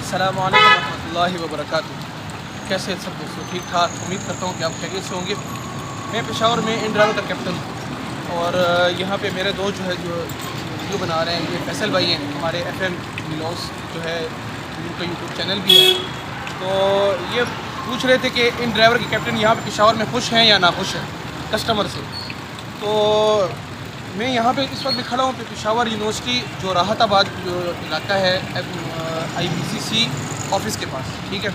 السلام علیکم ورحمۃ اللہ وبرکاتہ. کیسے ہیں سب دوستوں؟ ٹھیک ٹھاک. امید کرتا ہوں کہ آپ خیریت سے ہوں گے. میں پشاور میں ان ڈرائیور کا کیپٹن ہوں اور یہاں پہ میرے دوست جو ویڈیو بنا رہے ہیں. یہ فیصل بھائی ہیں, ہمارے ایف ایم ولاگس جو ہے ان کا یوٹیوب چینل بھی ہے. تو یہ پوچھ رہے تھے کہ ان ڈرائیور کے کیپٹن یہاں پہ پشاور میں خوش ہیں یا ناخوش ہیں کسٹمر سے. تو میں یہاں پہ اس وقت بھی کھڑا ہوں کہ پشاور یونیورسٹی جو راحت آباد جو علاقہ ہے آئی پی سی سی آفس کے پاس, ٹھیک ہے.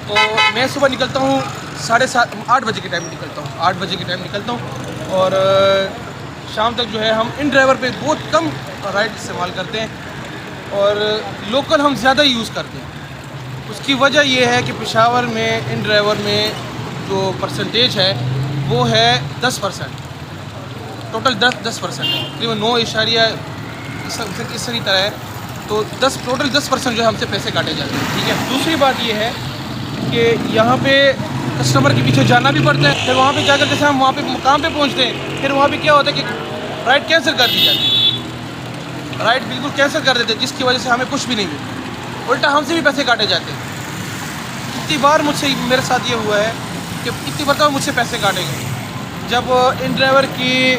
تو میں صبح نکلتا ہوں 8:30 بجے کے ٹائم نکلتا ہوں 8 بجے کے ٹائم نکلتا ہوں اور شام تک جو ہے ہم ان ڈرائیور پہ بہت کم رائڈ استعمال کرتے ہیں اور لوکل ہم زیادہ یوز کرتے ہیں. اس کی وجہ یہ ہے کہ پشاور میں ان ڈرائیور میں جو پرسنٹیج ہے وہ ہے 10%. ٹوٹل 10% ہے, تقریباً 9 اس طرح ہے. تو ٹوٹل 10% جو ہے ہم سے پیسے کاٹے جاتے ہیں, ٹھیک ہے. دوسری بات یہ ہے کہ یہاں پہ کسٹمر کے پیچھے جانا بھی پڑتا ہے. پھر وہاں پہ جا کر جیسے ہم وہاں پہ مقام پہ پہنچتے ہیں, پھر وہاں پہ کیا ہوتا ہے کہ رائڈ کینسل کر دی جاتی ہے. رائڈ بالکل کینسل کر دیتے ہیں جس کی وجہ سے ہمیں کچھ بھی نہیں ملتا, الٹا ہم سے بھی پیسے کاٹے جاتے ہیں. اتنی بار مجھ سے میرے ساتھ یہ ہوا ہے کہ اتنی مرتبہ مجھ سے پیسے کاٹے گئے. جب ان ڈرائیور کی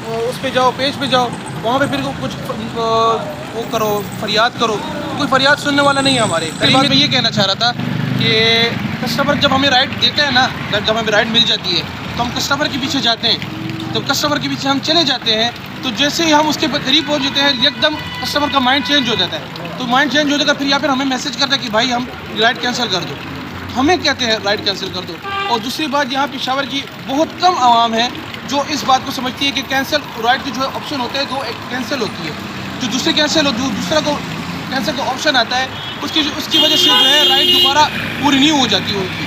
اس پہ جاؤ, پیج پہ جاؤ, وہاں پہ پھر کچھ وہ کرو, فریاد کرو, کوئی فریاد سننے والا نہیں ہے ہمارے. پہلی بات میں یہ کہنا چاہ رہا تھا کہ کسٹمر جب ہمیں رائڈ دیتا ہے نا, جب ہمیں رائڈ مل جاتی ہے تو ہم کسٹمر کے پیچھے جاتے ہیں. جب کسٹمر کے پیچھے ہم چلے جاتے ہیں تو جیسے ہی ہم اس کے قریب پہنچ جاتے ہیں ایک دم کسٹمر کا مائنڈ چینج ہو جاتا ہے. تو مائنڈ چینج ہو جائے گا پھر یا پھر ہمیں میسج کرتا ہے کہ بھائی ہم رائڈ کینسل کر دو. ہمیں کہتے ہیں رائڈ کینسل کر دو. اور دوسری بات, یہاں پشاور کی بہت کم عوام ہے جو اس بات کو سمجھتی ہے کہ کینسل رائڈ کی جو آپشن ہوتا ہے وہ کینسل ہوتی ہے. جو دوسرا کو کینسل کا آپشن آتا ہے اس کی وجہ سے جو ہے رائڈ دوبارہ پوری نہیں ہو جاتی ان کی.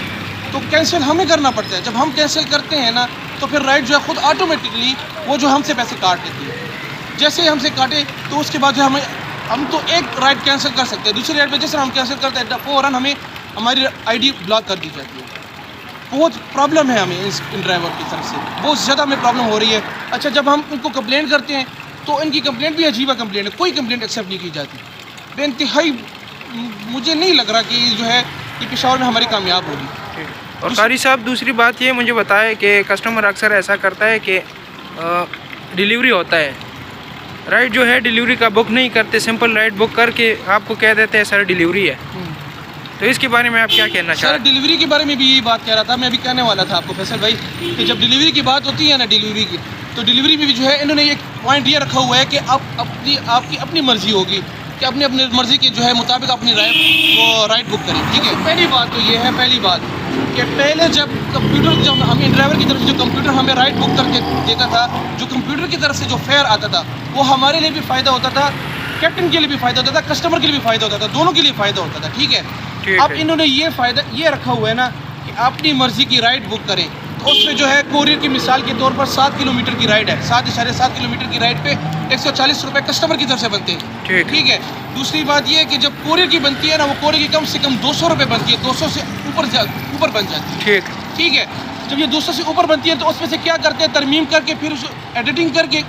تو کینسل ہمیں کرنا پڑتا ہے. جب ہم کینسل کرتے ہیں نا تو پھر رائڈ جو ہے خود آٹومیٹکلی وہ جو ہم سے پیسے کاٹ لیتی ہے. جیسے ہی ہم سے کاٹے تو اس کے بعد جو ہم تو ایک رائڈ کینسل کر سکتے ہیں, دوسری رائڈ پہ جیسے ہم کینسل کرتے ہیں فوراً ہمیں ہماری آئی ڈی بلاک کر دی جاتی ہے. بہت پرابلم ہے ہمیں ان ڈرائیور کی طرف سے, بہت زیادہ ہمیں پرابلم ہو رہی ہے. اچھا, جب ہم ان کو کمپلین کرتے ہیں تو ان کی کمپلینٹ بھی عجیبہ کمپلینٹ ہے, کوئی کمپلینٹ ایکسیپٹ نہیں کی جاتی. بے انتہائی مجھے نہیں لگ رہا کہ جو ہے یہ پشاور میں ہماری کامیاب ہوگی. اور قاری صاحب دوسری بات یہ مجھے بتائے کہ کسٹمر اکثر ایسا کرتا ہے کہ ڈیلیوری ہوتا ہے, رائڈ جو ہے ڈیلیوری کا بک نہیں کرتے, سمپل رائڈ بک کر کے آپ کو کہہ دیتے ہیں سر ڈیلیوری ہے. تو اس کے بارے میں آپ کیا کہنا چاہ رہے ہیں؟ سر ڈیلیوری کے بارے میں بھی یہی بات کہہ رہا تھا, میں بھی کہنے والا تھا آپ کو فیصل بھائی کہ جب ڈیلیوری کی بات ہوتی ہے نا ڈیلیوری کی, تو ڈیلیوری میں بھی جو ہے انہوں نے ایک پوائنٹ یہ رکھا ہوا ہے کہ آپ کی اپنی مرضی ہوگی کہ اپنی مرضی کے جو ہے مطابق اپنی رائڈ بک کریں, ٹھیک ہے. پہلی بات تو یہ ہے, پہلی بات کہ پہلے جب ہمیں ڈرائیور کی طرف سے جو کمپیوٹر ہمیں رائڈ بک کر کے دیتا تھا, جو کمپیوٹر کی طرف سے جو فیئر آتا تھا وہ ہمارے لیے بھی فائدہ ہوتا تھا, کیپٹن کے لیے بھی فائدہ ہوتا تھا, کسٹمر کے لیے بھی فائدہ ہوتا تھا, دونوں کے لیے فائدہ ہوتا تھا, ٹھیک ہے. اب انہوں نے یہ فائدہ یہ رکھا ہوا ہے نا کہ اپنی مرضی کی رائڈ بک کریں. تو اس میں جو ہے کوریئر کی مثال کے طور پر 7 کلومیٹر کی رائڈ ہے, 7.7 کلومیٹر کی رائڈ پہ 140 روپے کسٹمر کی طرف سے بنتے ہیں, ٹھیک ہے. دوسری بات یہ ہے کہ جب کوریئر کی بنتی ہے نا, وہ کوریئر کی کم سے کم 200 روپے بنتی ہے, 200 سے اوپر بن جاتی ہے, ٹھیک ہے. جب یہ 200 سے اوپر بنتی ہے تو اس میں سے کیا کرتے ہیں, ترمیم کر کے پھر ایڈیٹنگ کر کے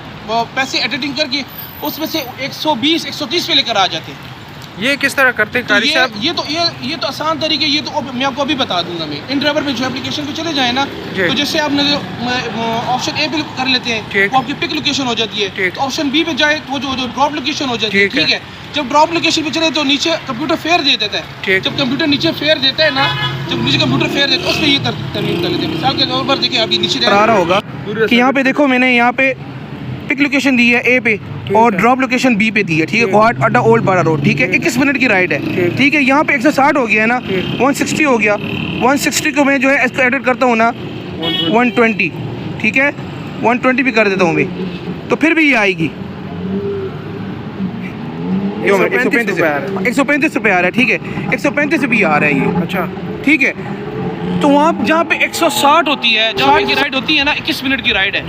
پیسے ایڈیٹنگ کر کے اس میں سے 120 130 پہ لے کر آ جاتے ہیں. یہ کس طرح کرتے ہیں قاری صاحب؟ یہ تو آسان طریقے, یہ تو میں آپ کو ابھی بتا دوں گا. میں ان ڈرائیور میں جو اپلیکیشن پہ چلے جائیں نا, تو جیسے آپ نے آپشن اے پہ کر لیتے ہیں وہ آپ کی پک لوکیشن ہو جاتی ہے. تو آپشن بی پہ جائے تو وہ جو ڈراپ لوکیشن ہو جاتی ہے, ٹھیک ہے. جب ڈراپ لوکیشن پہ چلے تو نیچے کمپیوٹر فیئر دے دیتا ہے. جب کمپیوٹر نیچے فیئر دیتا ہے نا, جب نیچے کمپیوٹر فیئر دیتا ہے اس میں یہ ترمیم کر لیتے ہیں. مثال کے طور پر دیکھیں ابھی نیچے آ رہا ہوگا کہ یہاں پہ دیکھو میں نے یہاں پہ پک لوکیشن دی ہے اے پہ اور ڈراپ لوکیشن بی پہ دی ہے, ٹھیک ہے. گوہاٹ اڈا اولڈ پارا روڈ, ٹھیک ہے. 21 منٹ کی رائڈ ہے, ٹھیک ہے. یہاں پہ 160 ہو گیا ہے نا, 160 ہو گیا. 160 کو میں جو ہے اس کو ایڈٹ کرتا ہوں نا 120, ٹھیک ہے. 120 بھی کر دیتا ہوں میں, تو پھر بھی یہ آئے گی 135 روپے آ رہا ہے, ٹھیک ہے. 135 بھی آ رہا ہے یہ, اچھا, ٹھیک ہے. تو وہاں جہاں پہ 160 ہوتی ہے, جہاں کی رائڈ ہوتی ہے نا 21 منٹ کی رائڈ ہے,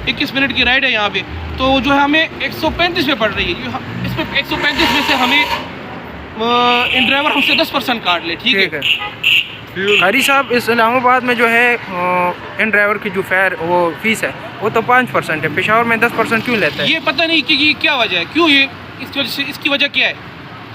21 منٹ کی رائڈ ہے یہاں پہ, تو جو ہے ہمیں 135 پہ پڑ رہی ہے. اس پہ 135 میں سے ہمیں ان ڈرائیور ہم سے 10% کاٹ لے, ٹھیک ہے. قاری صاحب اسلام آباد میں جو ہے ان ڈرائیور کی جو وہ فیس ہے وہ تو 5% ہے, پشاور میں 10% کیوں لیتا ہے؟ یہ پتہ نہیں کہ یہ کیا وجہ ہے, کیوں یہ اس کی وجہ کیا ہے.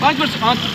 5%,